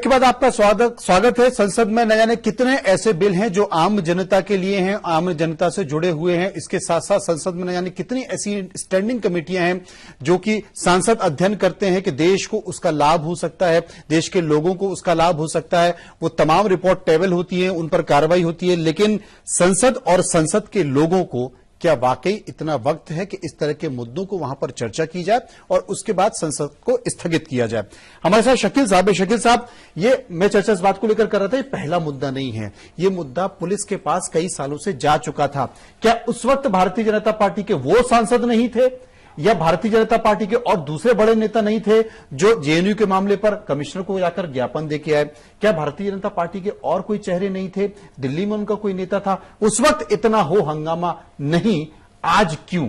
Break के बाद आपका स्वागत है। संसद में न जाने कितने ऐसे बिल हैं जो आम जनता के लिए हैं, आम जनता से जुड़े हुए हैं। इसके साथ साथ संसद में न जाने कितनी ऐसी स्टैंडिंग कमेटियां हैं जो कि सांसद अध्ययन करते हैं कि देश को उसका लाभ हो सकता है, देश के लोगों को उसका लाभ हो सकता है। वो तमाम रिपोर्ट टेबल होती है, उन पर कार्रवाई होती है। लेकिन संसद और संसद के लोगों को क्या वाकई इतना वक्त है कि इस तरह के मुद्दों को वहां पर चर्चा की जाए और उसके बाद संसद को स्थगित किया जाए? हमारे साथ शकील साहब है। शकील साहब, ये मैं चर्चा इस बात को लेकर कर रहा था, ये पहला मुद्दा नहीं है। ये मुद्दा पुलिस के पास कई सालों से जा चुका था। क्या उस वक्त भारतीय जनता पार्टी के वो सांसद नहीं थे या भारतीय जनता पार्टी के और दूसरे बड़े नेता नहीं थे जो जेएनयू के मामले पर कमिश्नर को जाकर ज्ञापन देके आए? क्या भारतीय जनता पार्टी के और कोई चेहरे नहीं थे? दिल्ली में उनका कोई नेता था? उस वक्त इतना हो हंगामा नहीं, आज क्यों?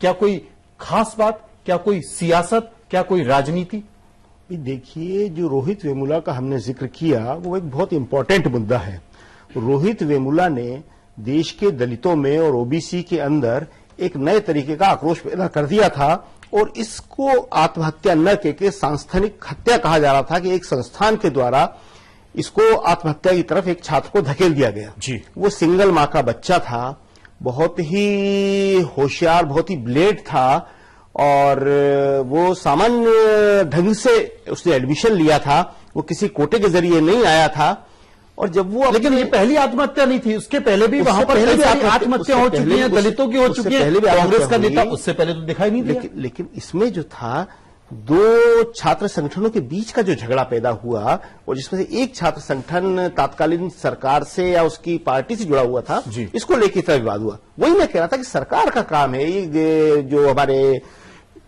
क्या कोई खास बात, क्या कोई सियासत, क्या कोई राजनीति? देखिए, जो रोहित वेमुला का हमने जिक्र किया वो एक बहुत इंपॉर्टेंट मुद्दा है। रोहित वेमुला ने देश के दलितों में और ओबीसी के अंदर एक नए तरीके का आक्रोश पैदा कर दिया था और इसको आत्महत्या न के सांस्थानिक हत्या कहा जा रहा था कि एक संस्थान के द्वारा इसको आत्महत्या की तरफ एक छात्र को धकेल दिया गया जी। वो सिंगल मां का बच्चा था, बहुत ही होशियार, बहुत ही ब्लेड था और वो सामान्य ढंग से उसने एडमिशन लिया था, वो किसी कोटे के जरिए नहीं आया था। और जब वो लेकिन ये पहली आत्महत्या नहीं थी, उसके पहले भी वहां पर पहले भी आत्महत्या हो चुकी है, दलितों की हो चुकी है, कांग्रेस का नेता उससे पहले तो दिखाई नहीं दिया। लेकिन इसमें जो था, दो छात्र संगठनों के बीच का जो झगड़ा पैदा हुआ और जिसमें से एक छात्र संगठन तत्कालीन सरकार से या उसकी पार्टी से जुड़ा हुआ था, इसको लेकर इतना विवाद हुआ। वही मैं कह रहा था कि सरकार का काम है, ये जो हमारे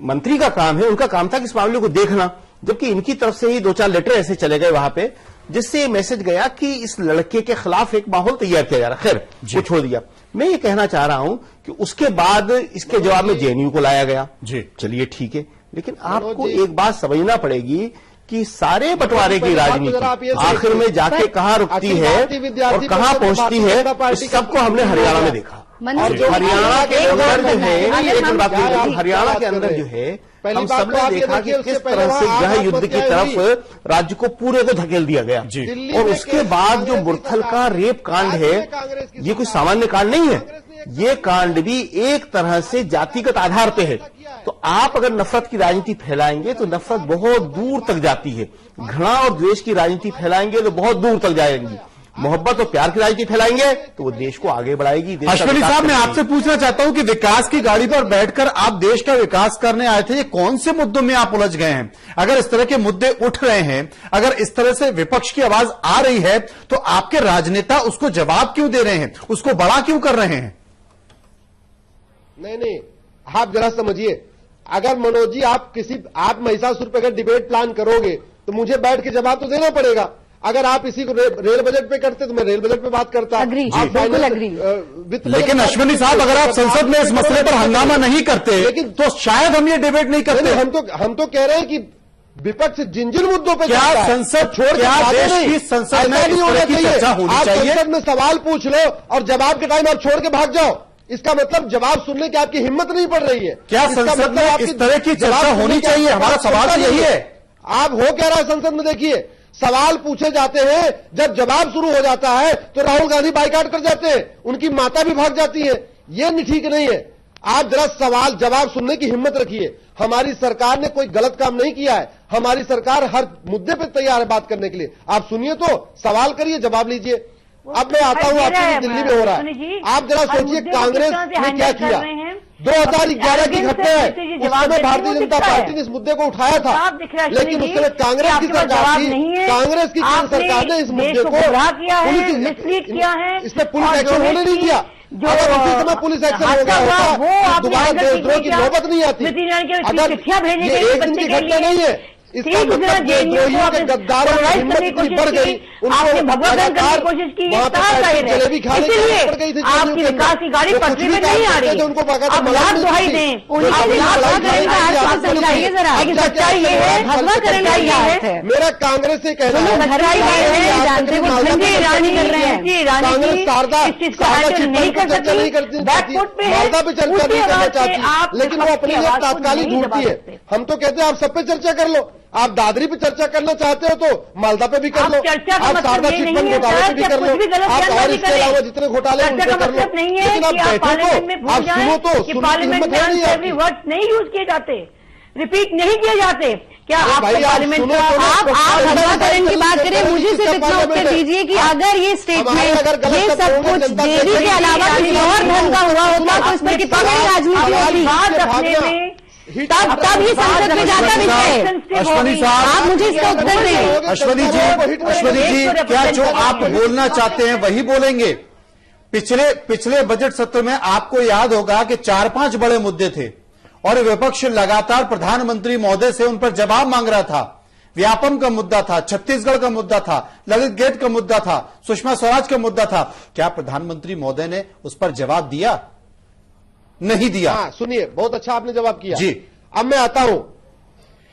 मंत्री का काम है, उनका काम था कि इस मामले को देखना, जबकि इनकी तरफ से ही 2-4 लेटर ऐसे चले गए वहां पे जिससे ये मैसेज गया कि इस लड़के के खिलाफ एक माहौल तैयार किया जा रहा। खैर, वो छोड़ दिया। मैं ये कहना चाह रहा हूं कि उसके बाद इसके जवाब में जेएनयू को लाया गया जी। चलिए ठीक है, लेकिन आपको एक बात समझना पड़ेगी कि सारे बंटवारे की राजनीति आखिर में जाके कहां रुकती है और कहां पहुंचती है, इस सबको हमने हरियाणा में देखा। और जो हरियाणा के अंदर जो है, हरियाणा के अंदर जो है, हम सबने देखा कि किस तरह से यह युद्ध की तरफ राज्य को पूरे को धकेल दिया गया। और उसके बाद जो मुरथल का रेप कांड है, ये कोई सामान्य कांड नहीं है, ये कांड भी एक तरह से जातिगत आधार पे है। तो आप अगर नफरत की राजनीति फैलाएंगे तो नफरत बहुत दूर तक जाती है, घृणा और द्वेष की राजनीति फैलाएंगे तो बहुत दूर तक जाएंगी, मोहब्बत और प्यार की राजनीति फैलाएंगे तो वो देश को आगे बढ़ाएगी। अश्विनी साहब, मैं आपसे पूछना चाहता हूं कि विकास की गाड़ी पर बैठकर आप देश का विकास करने आए थे, ये कौन से मुद्दों में आप उलझ गए हैं? अगर इस तरह के मुद्दे उठ रहे हैं, अगर इस तरह से विपक्ष की आवाज आ रही है, तो आपके राजनेता उसको जवाब क्यों दे रहे हैं, उसको बड़ा क्यों कर रहे हैं? नहीं, आप जरा समझिए, अगर मनोज जी आप महिषासुर पर अगर डिबेट प्लान करोगे तो मुझे बैठ के जवाब तो देना पड़ेगा। अगर आप इसी को रेल बजट पे करते तो मैं रेल बजट पे बात करता। लेकिन अश्विनी साहब, अगर आप संसद में इस मसले पर हंगामा नहीं करते लेकिन तो शायद हम ये डिबेट नहीं करते। हम तो कह रहे हैं कि विपक्ष जिन मुद्दों पे क्या संसद छोड़ देश की संसद में नहीं होना चाहिए? आप संसद में सवाल पूछ लो और जवाब के टाइम आप छोड़ के भाग जाओ, इसका मतलब जवाब सुनने की आपकी हिम्मत नहीं पड़ रही है। क्या संसद में इस तरह की चर्चा होनी चाहिए? हमारा सवाल यही है। आप हो क्या रहा है संसद में? देखिए, सवाल पूछे जाते हैं, जब जवाब शुरू हो जाता है तो राहुल गांधी बाइकाट कर जाते हैं, उनकी माता भी भाग जाती है। ये ठीक नहीं है। आप जरा सवाल जवाब सुनने की हिम्मत रखिए। हमारी सरकार ने कोई गलत काम नहीं किया है, हमारी सरकार हर मुद्दे पे तैयार है बात करने के लिए। आप सुनिए तो, सवाल करिए, जवाब लीजिए। अब मैं आता हूं आपके दिल्ली में हो रहा है, आप जरा सोचिए कांग्रेस ने क्या किया। 2011 की घटना है, उसमें भारतीय जनता पार्टी ने इस मुद्दे को उठाया था, लेकिन उस समय कांग्रेस की सरकार थी, कांग्रेस की सरकार ने इस मुद्दे को इसमें पुलिस एक्शन होने नहीं दिया। अगर उसी समय पुलिस एक्शन हो गया होता, दोबारा देशद्रोह की नौबत नहीं आती। अगर ये एक दिन की घटना नहीं है, इसका मतलब देशद्रोहियों के गद्दारों की हिम्मत इतनी बढ़ गई, उनको लगातार वहां पर जलेबी खाने की पड़ गई थी। आपकी विकास की गाड़ी पटरी में नहीं आ रही, उनको बकायदा दुहाई दें, सच्चाई ये है। मेरा कांग्रेस से कहना है, यानी कांग्रेस कि शारदा इस चीज को शारदा हैंडल चिटफंड नहीं पर कर चर्चा नहीं सकती, करती, बैकफुट पे है, मालदा पे चर्चा उसी नहीं करना आवाज से चाहती, आप लेकिन वो विपक्ष अपनी की लिए आवाज को तात्कालिक नहीं ढूंढती दबा है। सकते। हम तो कहते हैं आप सब पे चर्चा कर लो, आप दादरी पे चर्चा करना चाहते हो तो मालदा पे भी कर आप लो, चर्चा का आप मतलब शारदा ये नहीं चिटफंड है घोटाले सर पे भी कि कर कुछ लो, भी गलत आप और बयानबाजी इसके करें। अलावा जितने घोटाले हैं चर्चा उनको का कर लो, मतलब नहीं है लेकिन आप कि आप बैठो पार्लियामेंट में तो भूल आप जाएं सुनो तो कि सुनने की पार्लियामेंट हिम्मत में है नहीं अनसेवरी आपकी। वर्ड्स नहीं यूज किए जाते, रिपीट नहीं किए जाते। क्या अरे आपको भाई, आप पार्लियामेंट सुनो का तो ना, आप भगवाकरण की बात करें, मुझे सिर्फ इतना उत्तर पार्लियामेंट है। दीजिए कि अगर ये स्टेटमेंट गलत ये शब्द सब बोलूंगा, कुछ जनता जेडी के देखेगी। अलावा किसी और धर्म का हुआ होता तो इस पर कितनी बड़ी राजनीति होती। बात रखने में तब ये संसद में जाता विषय। अश्वनी साहब, आप मुझे इसका उत्तर दें। अश्वनी जी, क्या जो आप बोलना चाहते हैं वही बोलेंगे? पिछले बजट सत्र में आपको याद होगा कि 4-5 बड़े मुद्दे थे और विपक्ष लगातार प्रधानमंत्री महोदय से उन पर जवाब मांग रहा था। व्यापम का मुद्दा था, छत्तीसगढ़ का मुद्दा था, ललित गेट का मुद्दा था, सुषमा स्वराज का मुद्दा था। क्या प्रधानमंत्री महोदय ने उस पर जवाब दिया? नहीं दिया। हाँ, सुनिए, बहुत अच्छा आपने जवाब किया जी। अब मैं आता हूं,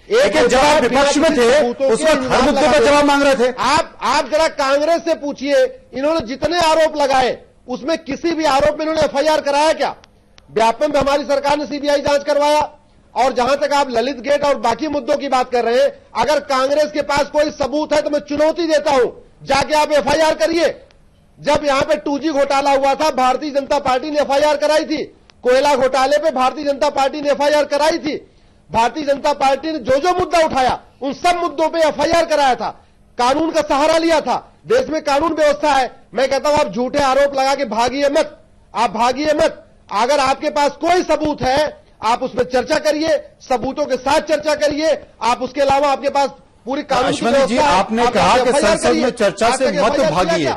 लेकिन जब आप विपक्ष में थे उस वक्त हर मुद्दे पर जवाब मांग रहे थे। आप जरा कांग्रेस से पूछिए, इन्होंने जितने आरोप लगाए उसमें किसी भी आरोप में इन्होंने एफआईआर कराया क्या? व्यापम में हमारी सरकार ने सीबीआई जांच करवाया। और जहां तक आप ललित गेट और बाकी मुद्दों की बात कर रहे हैं, अगर कांग्रेस के पास कोई सबूत है तो मैं चुनौती देता हूं, जाके आप एफआईआर करिए। जब यहां पे 2G घोटाला हुआ था, भारतीय जनता पार्टी ने एफआईआर कराई थी। कोयला घोटाले पे भारतीय जनता पार्टी ने एफआईआर कराई थी। भारतीय जनता पार्टी ने जो जो मुद्दा उठाया उन सब मुद्दों पे एफआईआर कराया था, कानून का सहारा लिया था। देश में कानून व्यवस्था है। मैं कहता हूं आप झूठे आरोप लगा के भागिए मत, आप भागिए मत। अगर आपके पास कोई सबूत है आप उस पर चर्चा करिए, सबूतों के साथ चर्चा करिए। आप उसके अलावा आपके पास पूरी कानून की अश्वनी जी, आपने कहा कि संसद में चर्चा से मत भागिए।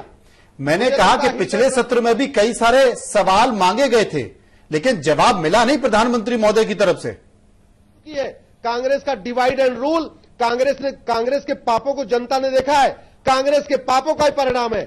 मैंने कहा कि पिछले सत्र में भी कई सारे सवाल मांगे गए थे लेकिन जवाब मिला नहीं प्रधानमंत्री महोदय की तरफ से। कांग्रेस का डिवाइड एंड रूल, कांग्रेस के पापों को जनता ने देखा है, कांग्रेस के पापों का ही परिणाम है।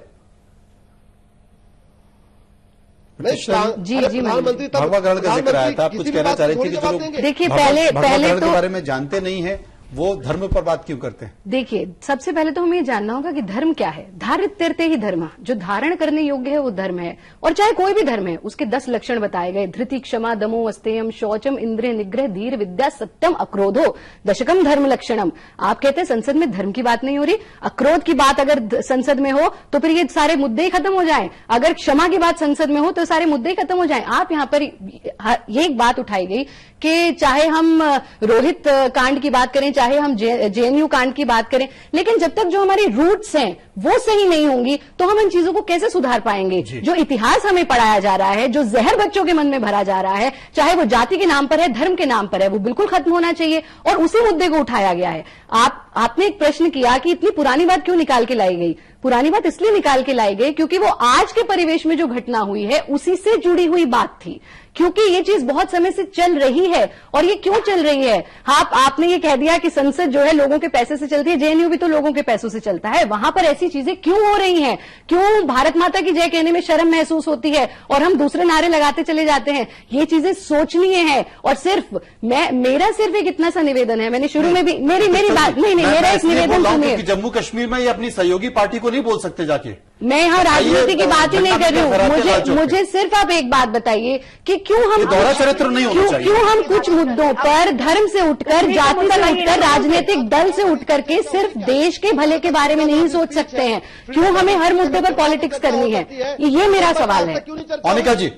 प्रधानमंत्री भगवाकरण का जिक्र आया था, आप कुछ कहना चाह रहे थे कि जो देखिए पहले भगवाकरण तो के बारे में जानते नहीं है वो धर्म पर बात क्यों करते हैं? देखिए, सबसे पहले तो हमें ये जानना होगा कि धर्म क्या है। धारित तीर्थे ही धर्म, जो धारण करने योग्य है वो धर्म है। और चाहे कोई भी धर्म है, उसके 10 लक्षण बताए गए। धृति, क्षमा, दमो, अस्तेयम, शौचम, इंद्रिय निग्रह, धीर, विद्या, सत्यम, अक्रोधो, दशकम धर्म लक्षणम। आप कहते हैं संसद में धर्म की बात नहीं हो रही, अक्रोध की बात अगर संसद में हो तो फिर ये सारे मुद्दे ही खत्म हो जाएं। अगर क्षमा की बात संसद में हो तो सारे मुद्दे ही खत्म हो जाएं। आप यहाँ पर ये एक बात उठाई गई कि चाहे हम रोहित कांड की बात करें, चाहे हम जेएनयू कांड की बात करें, लेकिन जब तक जो हमारी रूट्स हैं वो सही नहीं होंगी तो हम इन चीजों को कैसे सुधार पाएंगे? जो इतिहास हमें पढ़ाया जा रहा है, जो जहर बच्चों के मन में भरा जा रहा है, चाहे वो जाति के नाम पर है, धर्म के नाम पर है, वो बिल्कुल खत्म होना चाहिए। और उसी मुद्दे को उठाया गया है। आपने एक प्रश्न किया कि इतनी पुरानी बात क्यों निकाल के लाई गई? पुरानी बात इसलिए निकाल के लाई गई क्योंकि वो आज के परिवेश में जो घटना हुई है उसी से जुड़ी हुई बात थी। क्योंकि ये चीज बहुत समय से चल रही है। और ये क्यों चल रही है? आपने ये कह दिया कि संसद जो है लोगों के पैसे से चलती है, जेएनयू भी तो लोगों के पैसों से चलता है। वहां पर ऐसी चीजें क्यों हो रही हैं? क्यों भारत माता की जय कहने में शर्म महसूस होती है और हम दूसरे नारे लगाते चले जाते हैं? ये चीजें सोचनीय है। और सिर्फ मेरा सिर्फ एक इतना सा निवेदन है, मैंने शुरू में भी मेरी बात नहीं मेरा एक निवेदन सुनिए। जम्मू कश्मीर में ये अपनी सहयोगी पार्टी को नहीं बोल सकते जाके। मैं यहाँ राजनीति की बात ही नहीं कर रही हूँ। मुझे सिर्फ आप एक बात बताइए कि क्यों हम चरित्र नहीं होना चाहिए। क्यों हम कुछ मुद्दों पर धर्म से उठकर, जाति से उठकर, राजनीतिक दल से उठकर के सिर्फ देश के भले के बारे में नहीं सोच सकते हैं? क्यों हमें हर मुद्दे पर पॉलिटिक्स करनी है? ये मेरा सवाल है। मोनिका जी,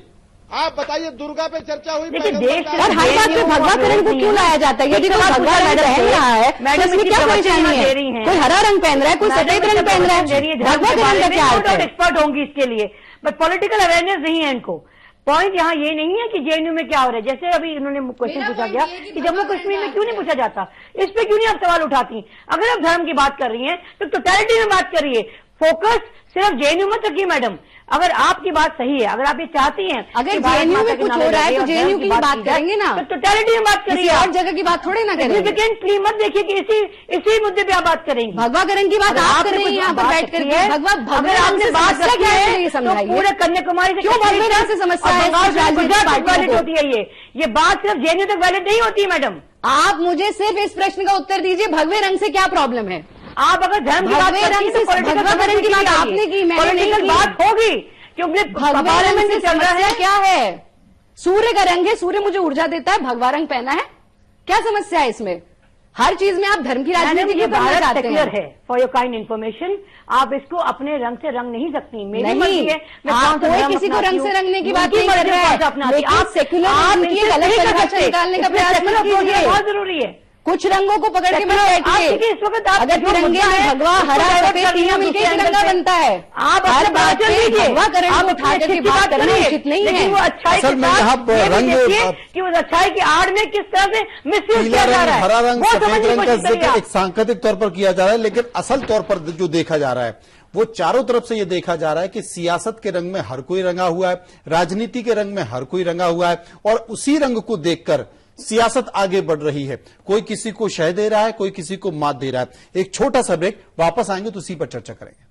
आप बताइए, दुर्गा पे चर्चा हुई और हर बात में भगवाकरण को क्यों लाया जाता है? यदि कोई भगवा रंग पहन रहा है तो इसमें क्या परेशानी है? कोई हरा रंग पहन रहा है, कोई सफेद रंग पहन रहा है, भगवाकरण का क्या अर्थ है? एक्सपर्ट होंगी इसके लिए, बट पॉलिटिकल अवेयरनेस नहीं है इनको। पॉइंट यहाँ ये नहीं है कि जेएनयू में क्या हो रहा है। जैसे अभी इन्होंने क्वेश्चन पूछा गया कि जम्मू कश्मीर में क्यों नहीं पूछा जाता, इस पे क्यों नहीं आप सवाल उठाती? अगर आप धर्म की बात कर रही हैं तो टोटलिटी में बात करिए, फोकस सिर्फ जेएनयू मत रखिए। मैडम, अगर आपकी बात सही है, अगर आप ये चाहती हैं अगर जेएनयू में कुछ हो रहा है तो जेएनयू की बात करेंगे ना, तो टोटलिटी में बात करिए, और जगह की बात थोड़ी ना करेंगे। सिग्निफिकेंटली मत देखिए कि इसी मुद्दे पे आप बात करेंगे। भगवाकरण की बात आप कर रही हैं यहाँ पर बैठ करके। अगर आपने बात रखी है तो पूरे कन्याकुमारी से क्यों भगवाकरण से समस्या है? वैलिड होती है ये बात सिर्फ जेएनयू तक वैलिड नहीं होती है। मैडम, आप मुझे सिर्फ इस प्रश्न का उत्तर दीजिए, भगवे रंग से क्या प्रॉब्लम है? आप अगर धर्म की बात करती हैं तो पॉलिटिकल की बात आपने की, मैंने पॉलिटिकल बात होगी, क्योंकि भगवा रंग से चल रहा है। क्या है? सूर्य का रंग है, सूर्य मुझे ऊर्जा देता है, भगवा रंग पहना है, क्या समस्या है इसमें? हर चीज में आप धर्म की राजनीति क्यों करना चाहते हैं? है फॉर योर काइंड इन्फॉर्मेशन, आप इसको अपने रंग से रंग नहीं सकती। मेरी मर्जी है, कोई किसी को रंग से रंगने की बात नहीं कर रहा है, लेकिन आप सेक्युलर अलग परिभाषा निकालने का प्रयास मत कीजिए। बहुत जरूरी है। कुछ रंगों को पकड़ के मत बैठिए। इस वक्त अगर तिरंगे में भगवा हरा सफेद तीनों मिलकर तिरंगा बनता है। आप हर बात पे भगवा करण को उठा करके बात करना उचित नहीं है। वो अच्छाई असल में यहाँ रंग कि उस अच्छाई की आड़ में किस तरह से मिसयूज पीला किया जा रंग, रहा है, हरा रंग, सफेद रंग का जिक्र एक है। सांकेतिक तौर पर किया जा रहा है, लेकिन असल तौर पर जो देखा जा रहा है वो चारों तरफ से ये देखा जा रहा है कि सियासत के रंग में हर कोई रंगा हुआ है, राजनीति के रंग में हर कोई रंगा हुआ है, और उसी रंग को देखकर सियासत आगे बढ़ रही है। कोई किसी को शह दे रहा है, कोई किसी को मात दे रहा है। एक छोटा सा ब्रेक, वापस आएंगे तो उसी पर चर्चा करेंगे।